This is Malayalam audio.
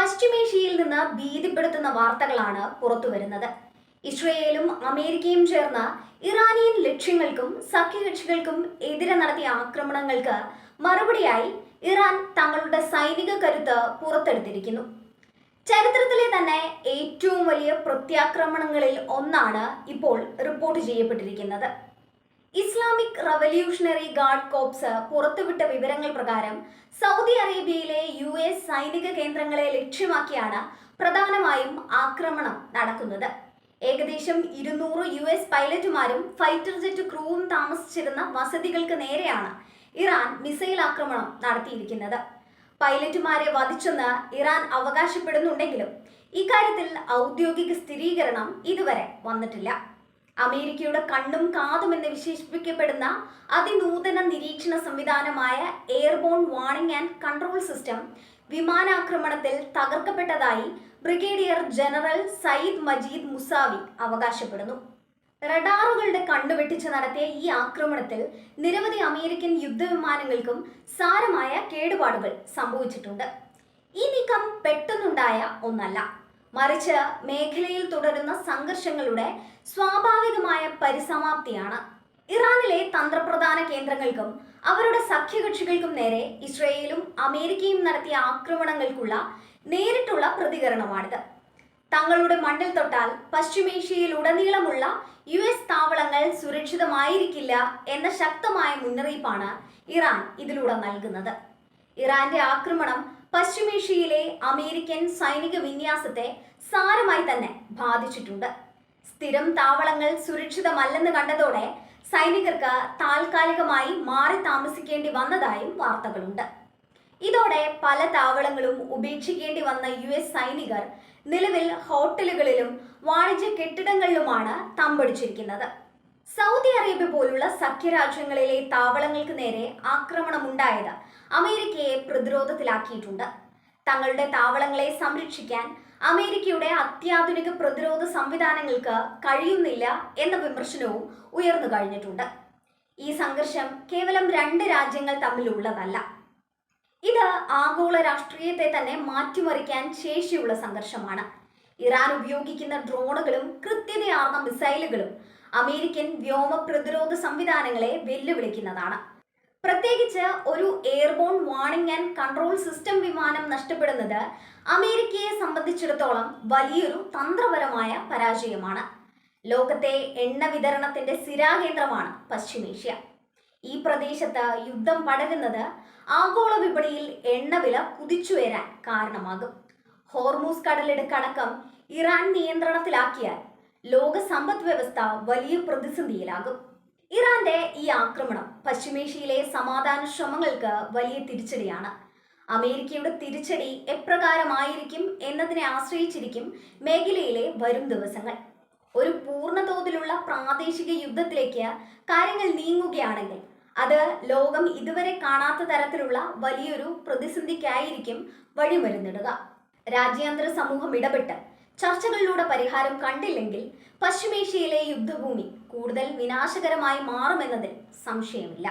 പശ്ചിമേഷ്യയിൽ നിന്ന് ഭീതിപ്പെടുത്തുന്ന വാർത്തകളാണ് പുറത്തുവരുന്നത്. ഇസ്രയേലും അമേരിക്കയും ചേർന്ന് ഇറാനിയൻ ലക്ഷ്യങ്ങൾക്കും സഖ്യകക്ഷികൾക്കും എതിരെ നടത്തിയ ആക്രമണങ്ങൾക്ക് മറുപടിയായി ഇറാൻ തങ്ങളുടെ സൈനിക കരുത്ത് പുറത്തെടുത്തിരിക്കുന്നു. ചരിത്രത്തിലെ തന്നെ ഏറ്റവും വലിയ പ്രത്യാക്രമണങ്ങളിൽ ഒന്നാണ് ഇപ്പോൾ റിപ്പോർട്ട് ചെയ്യപ്പെട്ടിരിക്കുന്നത്. ഇസ്ലാമിക് റവല്യൂഷണറി ഗാർഡ് കോർപ്സ് പുറത്തുവിട്ട വിവരങ്ങൾ പ്രകാരം സൗദി അറേബ്യയിലെ US സൈനിക കേന്ദ്രങ്ങളെ ലക്ഷ്യമാക്കിയാണ് പ്രധാനമായും ആക്രമണം നടക്കുന്നത്. ഏകദേശം 200 US പൈലറ്റുമാരും ഫൈറ്റർ ജെറ്റ് ക്രൂവും താമസിച്ചിരുന്ന വസതികൾക്ക് നേരെയാണ് ഇറാൻ മിസൈൽ ആക്രമണം നടത്തിയിരിക്കുന്നത്. പൈലറ്റുമാരെ വധിച്ചെന്ന് ഇറാൻ അവകാശപ്പെടുന്നുണ്ടെങ്കിലും ഇക്കാര്യത്തിൽ ഔദ്യോഗിക സ്ഥിരീകരണം ഇതുവരെ വന്നിട്ടില്ല. അമേരിക്കയുടെ കണ്ണും കാതും എന്ന് വിശേഷിപ്പിക്കപ്പെടുന്ന അതിനൂതന നിരീക്ഷണ സംവിധാനമായ airborne warning and control system വിമാനാക്രമണത്തിൽ തകർക്കപ്പെട്ടതായി brigadier general Seyed Majid Mousavi അവകാശപ്പെടുന്നു. റഡാറുകളുടെ കണ്ണുവെട്ടിച്ച് നടത്തിയ ഈ ആക്രമണത്തിൽ നിരവധി അമേരിക്കൻ യുദ്ധവിമാനങ്ങൾക്കും സാരമായ കേടുപാടുകൾ സംഭവിച്ചിട്ടുണ്ട്. ഈ നീക്കം പെട്ടെന്നുണ്ടായ ഒന്നല്ല, മറിച്ച് മേഖലയിൽ തുടരുന്ന സംഘർഷങ്ങളുടെ സ്വാഭാവികമായ പരിസമാപ്തിയാണ്. ഇറാനിലെ തന്ത്രപ്രധാന കേന്ദ്രങ്ങൾക്കും അവരുടെ സഖ്യകക്ഷികൾക്കും നേരെ ഇസ്രയേലും അമേരിക്കയും നടത്തിയ ആക്രമണങ്ങൾക്കുള്ള നേരിട്ടുള്ള പ്രതികരണമാണിത്. തങ്ങളുടെ മണ്ണിൽ തൊട്ടാൽ പശ്ചിമേഷ്യയിലുടനീളമുള്ള US താവളങ്ങൾ സുരക്ഷിതമായിരിക്കില്ല എന്ന ശക്തമായ മുന്നറിയിപ്പാണ് ഇറാൻ ഇതിലൂടെ നൽകുന്നത്. ഇറാന്റെ ആക്രമണം പശ്ചിമേഷ്യയിലെ അമേരിക്കൻ സൈനിക വിന്യാസത്തെ സാരമായി തന്നെ ബാധിച്ചിട്ടുണ്ട്. സ്ഥിരം താവളങ്ങൾ സുരക്ഷിതമല്ലെന്ന് കണ്ടതോടെ സൈനികർക്ക് താൽക്കാലികമായി മാറി താമസിക്കേണ്ടി വന്നതായും വാർത്തകളുണ്ട്. ഇതോടെ പല താവളങ്ങളും ഉപേക്ഷിക്കേണ്ടി വന്ന US സൈനികർ നിലവിൽ ഹോട്ടലുകളിലും വാണിജ്യ കെട്ടിടങ്ങളിലുമാണ് തമ്പടിച്ചിരിക്കുന്നത്. സൗദി അറേബ്യ പോലുള്ള സഖ്യരാജ്യങ്ങളിലെ താവളങ്ങൾക്ക് നേരെ ആക്രമണമുണ്ടായത് അമേരിക്കയെ പ്രതിരോധത്തിലാക്കിയിട്ടുണ്ട്. തങ്ങളുടെ താവളങ്ങളെ സംരക്ഷിക്കാൻ അമേരിക്കയുടെ അത്യാധുനിക പ്രതിരോധ സംവിധാനങ്ങൾക്ക് കഴിയുന്നില്ല എന്ന വിമർശനവും ഉയർന്നു കഴിഞ്ഞിട്ടുണ്ട്. ഈ സംഘർഷം കേവലം 2 രാജ്യങ്ങൾ തമ്മിലുള്ളതല്ല. ഇത് ആഗോള രാഷ്ട്രീയത്തെ തന്നെ മാറ്റിമറിക്കാൻ ശേഷിയുള്ള സംഘർഷമാണ്. ഇറാൻ ഉപയോഗിക്കുന്ന ഡ്രോണുകളും കൃത്യതയാർന്ന മിസൈലുകളും അമേരിക്കൻ വ്യോമ പ്രതിരോധ സംവിധാനങ്ങളെ വെല്ലുവിളിക്കുന്നതാണ്. പ്രത്യേകിച്ച് ഒരു airborne warning and control system വിമാനം നഷ്ടപ്പെടുന്നത് അമേരിക്കയെ സംബന്ധിച്ചിടത്തോളം വലിയൊരു തന്ത്രപരമായ പരാജയമാണ്. ലോകത്തെ എണ്ണ വിതരണത്തിന്റെ സിരാകേന്ദ്രമാണ് പശ്ചിമേഷ്യ. ഈ പ്രദേശത്ത് യുദ്ധം പടരുന്നത് ആഗോള വിപണിയിൽ എണ്ണവില കുതിച്ചുയരാൻ കാരണമാകും. ഹോർമൂസ് കടലിടുക്കടക്കം ഇറാൻ നിയന്ത്രണത്തിലാക്കിയാൽ ലോക സമ്പദ് വ്യവസ്ഥ വലിയ പ്രതിസന്ധിയിലാകും. ഇറാന്റെ ഈ ആക്രമണം പശ്ചിമേഷ്യയിലെ സമാധാന ശ്രമങ്ങൾക്ക് വലിയ തിരിച്ചടിയാണ്. അമേരിക്കയുടെ തിരിച്ചടി എപ്രകാരമായിരിക്കും എന്നതിനെ ആശ്രയിച്ചിരിക്കും മേഖലയിലെ വരും ദിവസങ്ങൾ. ഒരു പൂർണ്ണതോതിലുള്ള പ്രാദേശിക യുദ്ധത്തിലേക്ക് കാര്യങ്ങൾ നീങ്ങുകയാണെങ്കിൽ അത് ലോകം ഇതുവരെ കാണാത്ത തരത്തിലുള്ള വലിയൊരു പ്രതിസന്ധിക്കായിരിക്കും വഴിമരുന്നിടുക. രാജ്യാന്തര സമൂഹം ഇടപെട്ട് ചർച്ചകളിലൂടെ പരിഹാരം കണ്ടില്ലെങ്കിൽ പശ്ചിമേഷ്യയിലെ യുദ്ധഭൂമി കൂടുതൽ വിനാശകരമായി മാറുമെന്നതിൽ സംശയമില്ല.